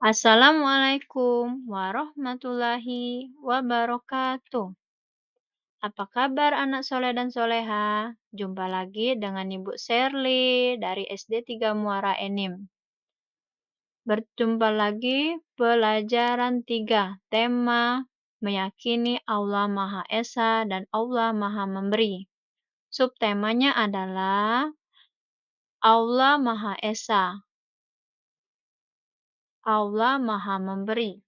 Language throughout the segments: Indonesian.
Assalamualaikum warahmatullahi wabarakatuh. Apa kabar anak soleh dan soleha? Jumpa lagi dengan Ibu Sherly dari SD 3 Muara Enim. Berjumpa lagi pelajaran 3, tema meyakini Allah Maha Esa dan Allah Maha Memberi. Subtemanya adalah Allah Maha Esa, Allah Maha Memberi.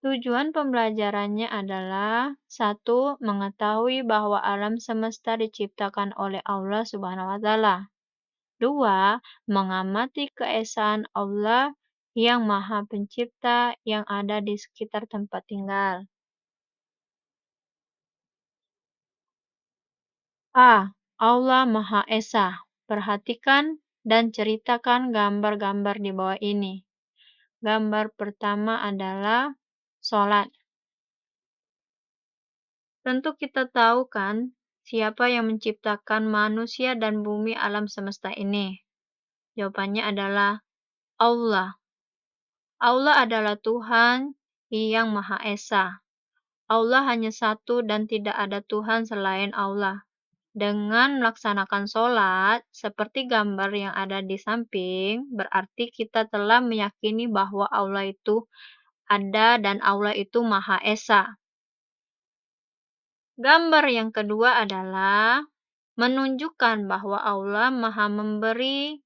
Tujuan pembelajarannya adalah satu, mengetahui bahwa alam semesta diciptakan oleh Allah Subhanahu wa taala. 2, mengamati keesaan Allah yang Maha Pencipta yang ada di sekitar tempat tinggal. A. Allah Maha Esa. Perhatikan dan ceritakan gambar-gambar di bawah ini. Gambar pertama adalah sholat. Tentu kita tahu kan, siapa yang menciptakan manusia dan bumi alam semesta ini? Jawabannya adalah Allah. Allah adalah Tuhan yang Maha Esa. Allah hanya satu dan tidak ada Tuhan selain Allah. Dengan melaksanakan sholat, seperti gambar yang ada di samping, berarti kita telah meyakini bahwa Allah itu ada dan Allah itu Maha Esa. Gambar yang kedua adalah menunjukkan bahwa Allah Maha Memberi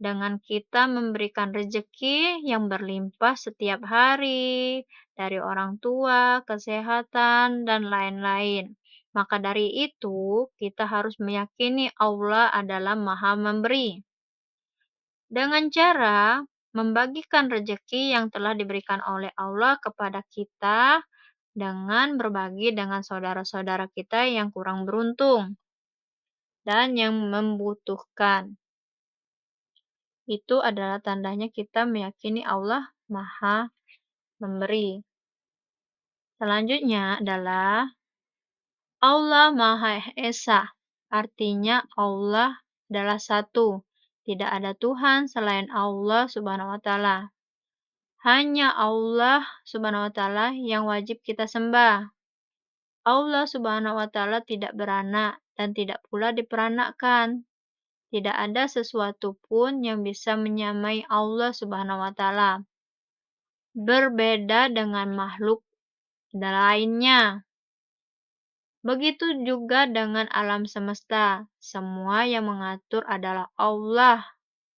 dengan kita memberikan rezeki yang berlimpah setiap hari dari orang tua, kesehatan, dan lain-lain. Maka dari itu, kita harus meyakini Allah adalah Maha Memberi. Dengan cara membagikan rezeki yang telah diberikan oleh Allah kepada kita dengan berbagi dengan saudara-saudara kita yang kurang beruntung dan yang membutuhkan. Itu adalah tandanya kita meyakini Allah Maha Memberi. Selanjutnya adalah Allah Maha Esa. Artinya Allah adalah satu. Tidak ada Tuhan selain Allah Subhanahu wa taala. Hanya Allah Subhanahu wa taala yang wajib kita sembah. Allah Subhanahu wa taala tidak beranak dan tidak pula diperanakkan. Tidak ada sesuatu pun yang bisa menyamai Allah Subhanahu wa taala. Berbeda dengan makhluk lainnya. Begitu juga dengan alam semesta. Semua yang mengatur adalah Allah,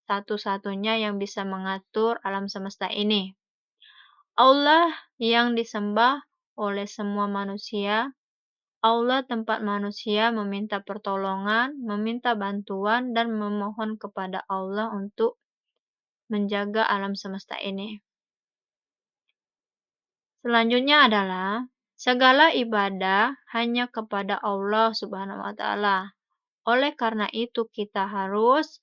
satu-satunya yang bisa mengatur alam semesta ini. Allah yang disembah oleh semua manusia. Allah tempat manusia meminta pertolongan, meminta bantuan, dan memohon kepada Allah untuk menjaga alam semesta ini. Selanjutnya adalah segala ibadah hanya kepada Allah Subhanahu wa taala. Oleh karena itu kita harus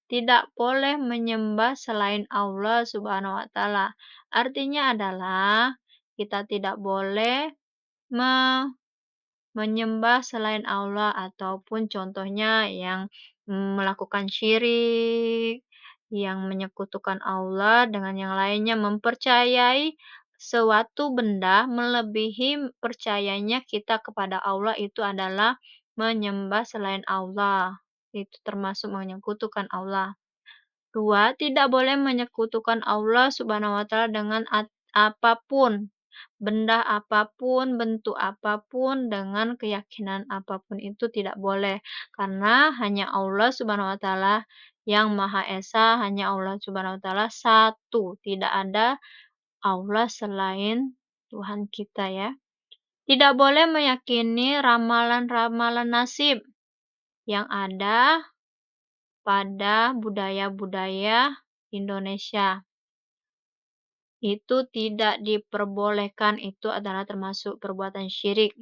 tidak boleh menyembah selain Allah Subhanahu wa taala. Artinya adalah kita tidak boleh menyembah selain Allah ataupun contohnya yang melakukan syirik, yang menyekutukan Allah dengan yang lainnya, mempercayai suatu benda melebihi percayanya kita kepada Allah itu adalah menyembah selain Allah. Itu termasuk menyekutukan Allah. 2, tidak boleh menyekutukan Allah Subhanahu wa taala dengan apapun, benda apapun, bentuk apapun, dengan keyakinan apapun itu tidak boleh. Karena hanya Allah Subhanahu wa taala yang Maha Esa, hanya Allah Subhanahu wa taala satu, tidak ada Allah selain Tuhan kita ya. Tidak boleh meyakini ramalan-ramalan nasib yang ada pada budaya-budaya Indonesia. Itu tidak diperbolehkan, itu adalah termasuk perbuatan syirik.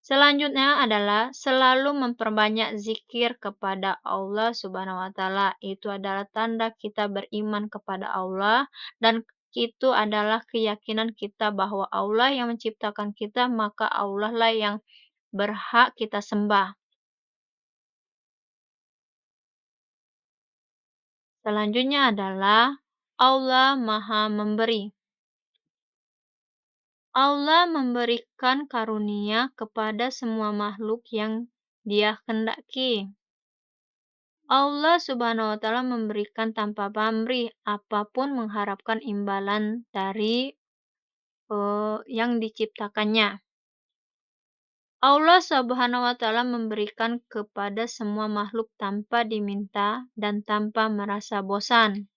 Selanjutnya adalah selalu memperbanyak zikir kepada Allah Subhanahu wa taala. Itu adalah tanda kita beriman kepada Allah dan itu adalah keyakinan kita bahwa Allah yang menciptakan kita, maka Allah lah yang berhak kita sembah. Selanjutnya adalah Allah Maha Memberi. Allah memberikan karunia kepada semua makhluk yang Dia kehendaki. Allah Subhanahu wa Ta'ala memberikan tanpa pamrih, apapun mengharapkan imbalan dari yang diciptakannya. Allah Subhanahu wa Ta'ala memberikan kepada semua makhluk tanpa diminta dan tanpa merasa bosan.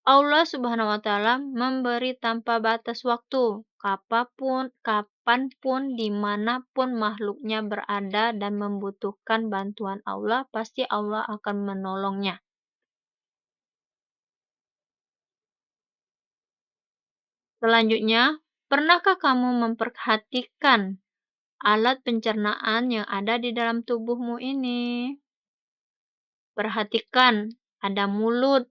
Allah Subhanahu wa Ta'ala memberi tanpa batas waktu, kapanpun, dimanapun makhluknya berada dan membutuhkan bantuan Allah, pasti Allah akan menolongnya. Selanjutnya, pernahkah kamu memperhatikan alat pencernaan yang ada di dalam tubuhmu ini? Perhatikan, ada mulut.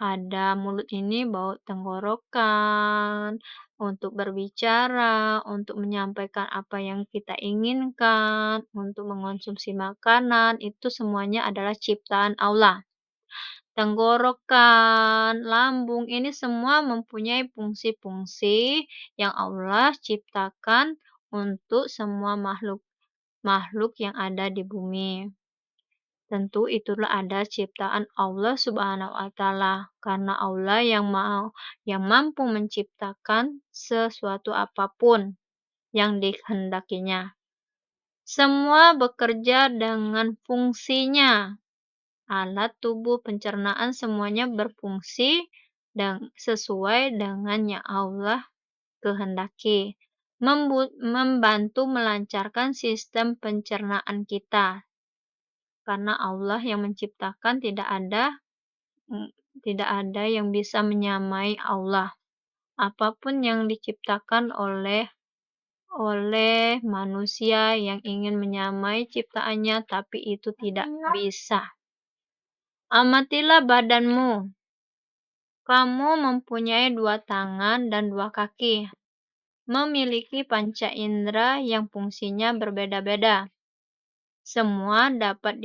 Ada mulut ini bau tenggorokan, untuk berbicara, untuk menyampaikan apa yang kita inginkan, untuk mengonsumsi makanan, itu semuanya adalah ciptaan Allah. Tenggorokan, lambung, ini semua mempunyai fungsi-fungsi yang Allah ciptakan untuk semua makhluk yang ada di bumi. Tentu itulah ada ciptaan Allah Subhanahu wa Ta'ala, karena Allah yang mampu menciptakan sesuatu apapun yang dikehendakinya. Semua bekerja dengan fungsinya. Alat tubuh pencernaan semuanya berfungsi dan sesuai dengan yang Allah kehendaki. Membantu melancarkan sistem pencernaan kita. Karena Allah yang menciptakan, tidak ada yang bisa menyamai Allah. Apapun yang diciptakan oleh manusia yang ingin menyamai ciptaannya, tapi itu tidak bisa. Amatilah badanmu. Kamu mempunyai 2 tangan dan 2 kaki, memiliki panca indera yang fungsinya berbeda-beda. Semua dapat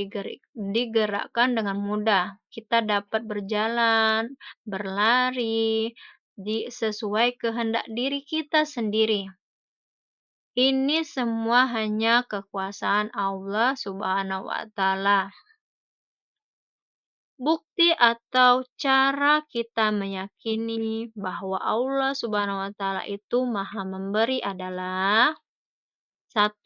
digerakkan dengan mudah. Kita dapat berjalan, berlari, sesuai kehendak diri kita sendiri. Ini semua hanya kekuasaan Allah Subhanahu wa Ta'ala. Bukti atau cara kita meyakini bahwa Allah Subhanahu wa Ta'ala itu Maha Memberi adalah: 1.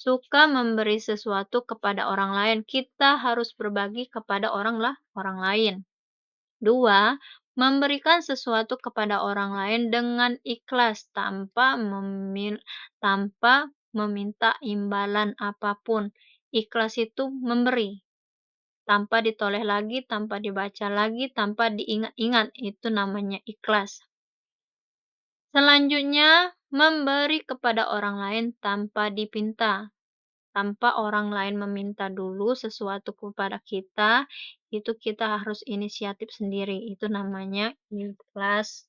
Suka memberi sesuatu kepada orang lain. Kita harus berbagi kepada orang lain. 2. Memberikan sesuatu kepada orang lain dengan ikhlas tanpa meminta imbalan apapun. Ikhlas itu memberi, tanpa ditoleh lagi, tanpa dibaca lagi, tanpa diingat-ingat. Itu namanya ikhlas. Selanjutnya, memberi kepada orang lain tanpa dipinta. Tanpa orang lain meminta dulu sesuatu kepada kita, itu kita harus inisiatif sendiri. Itu namanya ikhlas.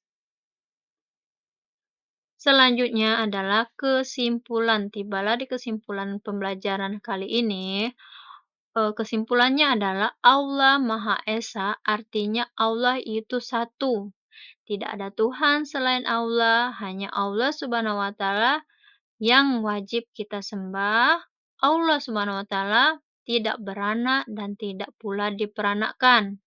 Selanjutnya adalah kesimpulan. Tibalah di kesimpulan pembelajaran kali ini. Kesimpulannya adalah Allah Maha Esa, artinya Allah itu satu. Tidak ada Tuhan selain Allah, hanya Allah Subhanahu wa Ta'ala yang wajib kita sembah. Allah Subhanahu wa Ta'ala tidak beranak dan tidak pula diperanakkan.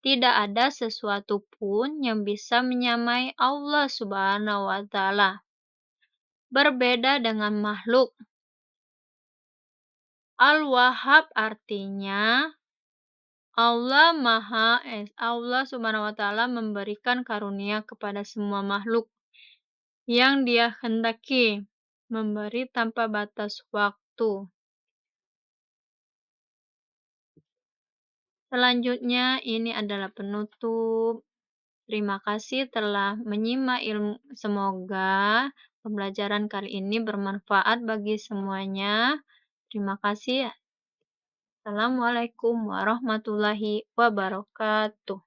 Tidak ada sesuatu pun yang bisa menyamai Allah Subhanahu wa Ta'ala. Berbeda dengan makhluk. Al-Wahhab artinya Allah Subhanahu wa Ta'ala memberikan karunia kepada semua makhluk yang Dia kehendaki, memberi tanpa batas waktu. Selanjutnya, ini adalah penutup. Terima kasih telah menyimak ilmu. Semoga pembelajaran kali ini bermanfaat bagi semuanya. Terima kasih. Assalamualaikum warahmatullahi wabarakatuh.